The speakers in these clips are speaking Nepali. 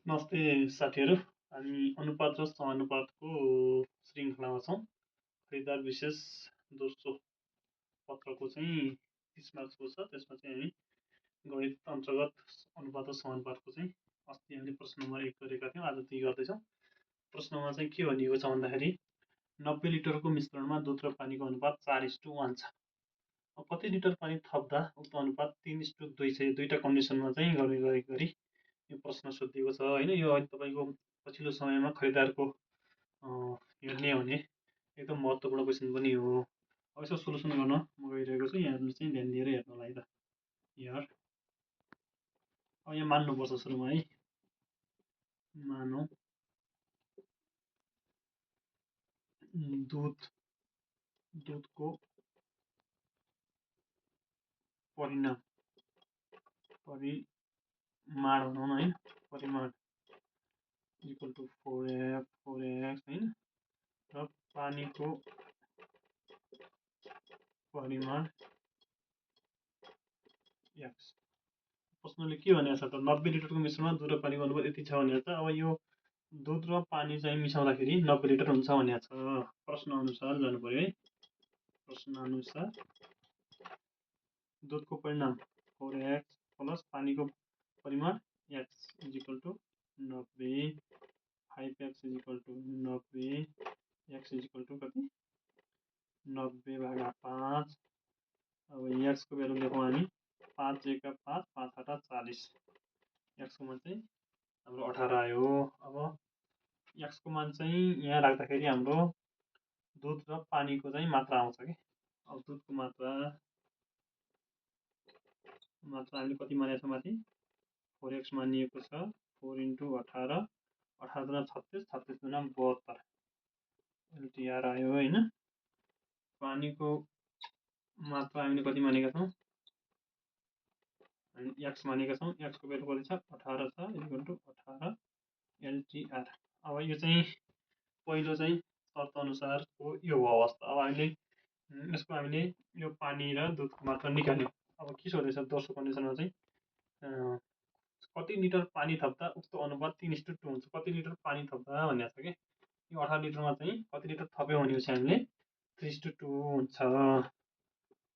नमस्ते साथीहरू। हामी अनुपात र समानुपातको श्रृङ्खलामा छौँ। खरिदार विशेष दोस्रो पत्रको चाहिँ 30 मार्क्सको छ। त्यसमा चाहिँ हामी गणित अन्तर्गत अनुपात र समानुपातको चाहिँ अस्ति हामीले प्रश्न नम्बर 1 गरेका थियौँ, आज 2 गर्दैछौँ। प्रश्नमा चाहिँ के भनिएको छ भन्दाखेरि 90 लिटरको मिश्रणमा दुध र पानीको अनुपात 4:1 छ। कति लिटर पानी थप्दा उक्त अनुपात 3:2 छ। यो दुईवटा कन्डिसनमा चाहिँ गर्ने गरी यो प्रश्न सोधिएको छ होइन। यो अहिले तपाईँको पछिल्लो समयमा खरिदारको हेर्ने हो भने एकदम महत्त्वपूर्ण क्वेसन पनि हो। अब यसको सोल्युसन गर्न म गइरहेको छु, यहाँहरूले चाहिँ ध्यान दिएर हेर्नलाई त यहाँ अब यहाँ मान्नुपर्छ सुरुमा है। मानौँ दुधको परिमाण भनौँ न है, परिमाण इक्वल टु 4x होइन, र पानीको परिमाण x। प्रश्नले के भनेको छ त 90 लिटरको मिश्रणमा दुध र पानीको अनुपात यति छ भनेको छ। अब यो दुध र पानी चाहिँ मिसाउँदाखेरि 90 लिटर हुन्छ भनेको छ। प्रश्न अनुसार जानु पर्यो है। प्रश्न अनुसार दुधको परिमाण 4x प्लस पानीको परिमाण x is equal to 90, 5x is equal to 90, x is equal to कति 90/5। अब x को भ्यालु लेखौँ हामी 5 एका 5, 5 आठा 40। x को मान चाहिँ हाम्रो 18 आयो। अब x को मान चाहिँ यहाँ राख्दाखेरि हाम्रो दुध र पानीको चाहिँ मात्रा आउँछ कि। अब दुधको मात्रा हामीले कति मानेको छ माथि 4x मानिएको छ। 4 × 18, 18 दुना 36, 36 दुना 72 LTR आयो होइन। पानीको मात्रा हामीले कति मानेका छौँ, हामी x मानेका छौँ। x को भ्यालु कति छ 18 छ, इक्वल टु 18 LTR। अब यो चाहिँ पहिलो चाहिँ शर्त अनुसारको यो हो अवस्था। अब हामीले यो पानी र दुधको मात्रा निकाल्यौँ। अब के सोधेछ दोस्रो कन्डिसनमा चाहिँ कति लिटर पानी थप्दा उक्त अनुपात 3:2 हुन्छ। कति लिटर पानी थप्दा भनेको छ कि यो 18 लिटरमा चाहिँ कति लिटर थप्यौँ भनेपछि हामीले 3:2 हुन्छ।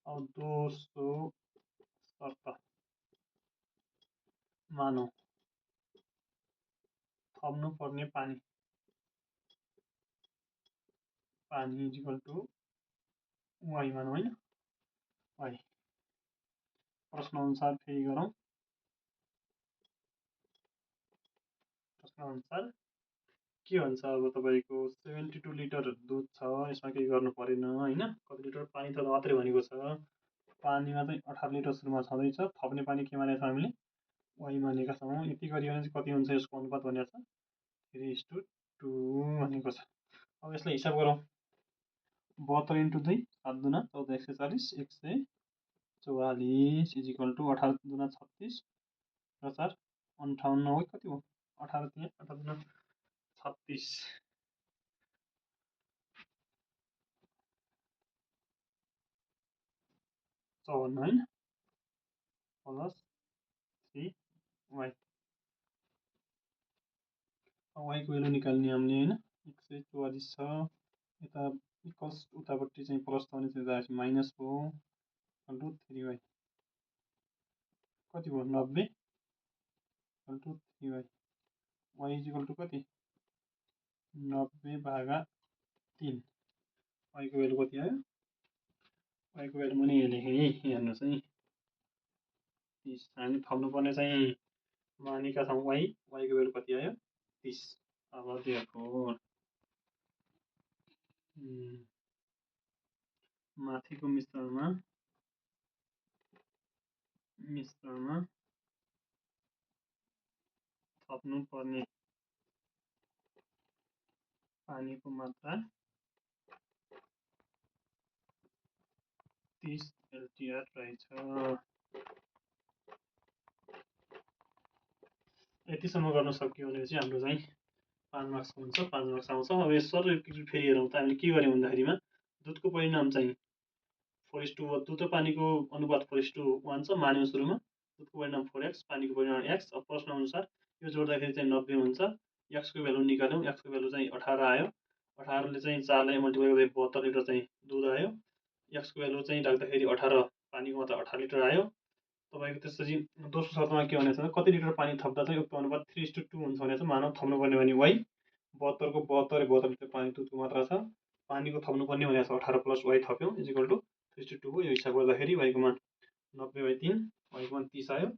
अब दोस्रो शर्त मानौँ थप्नु पर्ने पानी इज इक्वल टु y मानौँ होइन, y। प्रश्न अनुसार फेरि गरौँ। प्रश्न अनुसार के भन्छ अब तपाईँको 72 लिटर दुध छ, यसमा केही गर्नु परेन होइन। कति लिटर पानी त मात्रै भनेको छ। पानीमा चाहिँ 18 लिटर सुरुमा छँदैछ। थप्ने पानी के मानेको छ हामीले y मानेका छौँ। यति गरियो भने चाहिँ कति हुन्छ यसको अनुपात भनेको छ 3:2 भनेको छ। अब यसलाई हिसाब गरौँ। 72 × 2 7 दुना 14, 140, 144 इज इक्वल टु 18 दुना 36 र 4 58 हो। कति हो 18 त्यहाँ 18 दुना 36 54 होइन, प्लस 3y। y को भ्यालु निकाल्ने हामीले होइन। 144 छ, यता इक्वल्स उतापट्टि चाहिँ प्लस छ भने चाहिँ माइनस हो, इक्वल टु 3y। कति भयो 90 equal to 3y। y is equal to कति 90/3। y को भ्यालु कति आयो, y को भ्यालु मैले यहाँ लेखेँ है, हेर्नुहोस् है। 30 हामी थप्नुपर्ने चाहिँ मानेका छौँ y को भ्यालु कति आयो 30। अब देखो माथिको मिश्रणमा थप्नु पर्ने पानीको मात्रा 30 LTR रहेछ। यतिसम्म गर्न सक्यो भने चाहिँ हाम्रो चाहिँ 5 मार्क्स हुन्छ, 5 मार्क्स आउँछ। अब यो सर फेरि हेरौँ त हामीले के गर्यौँ भन्दाखेरिमा दुधको परिणाम चाहिँ 4:1, दुध र पानीको अनुपात 4:1 छ मान्यौँ सुरुमा। दुधको परिणाम 4x, पानीको परिणाम x। अब प्रश्न अनुसार यो जोड्दाखेरि चाहिँ 90 हुन्छ। एक्सको भ्यालु निकाल्यौँ, एक्सको भ्यालु चाहिँ 18 आयो। 18 ले चाहिँ 4 लाई मल्टिप्लाई गर्दा 72 लिटर चाहिँ दुध आयो। एक्सको भ्यालु चाहिँ राख्दाखेरि 18, पानीको मात्रा 18 लिटर आयो। तपाईँको त्यसपछि दोस्रो शर्तमा के भनेको छ, कति लिटर पानी थप्दा चाहिँ उक्त अनुपात 3:2 हुन्छ भनेको छ। मानव थप्नुपर्ने भने वाइ 72 को 72 लिटर पानी दुधको मात्रा छ। पानीको थप्नुपर्ने भनेको छ 18 प्लस वाइ थप्यौँ इजिकल टु 3:2 हो। यो हिसाब गर्दाखेरि वाइको मान 90/3, वाइको मान 30 आयो।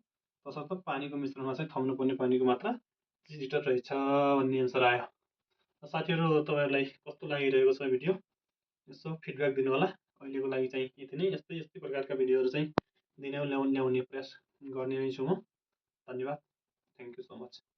तसर्थ पानीको मिश्रणमा चाहिँ थप्नुपर्ने पानीको मात्रा 30 लिटर रहेछ भन्ने एन्सर आयो। साथीहरू, तपाईँहरूलाई कस्तो लागिरहेको छ भिडियो, यसो फिडब्याक दिनु होला। अहिलेको लागि चाहिँ यति नै। यस्तै यस्तै प्रकारका भिडियोहरू चाहिँ दिनै ल्याउने प्रयास गर्ने नै छु म। धन्यवाद। Thank you so much.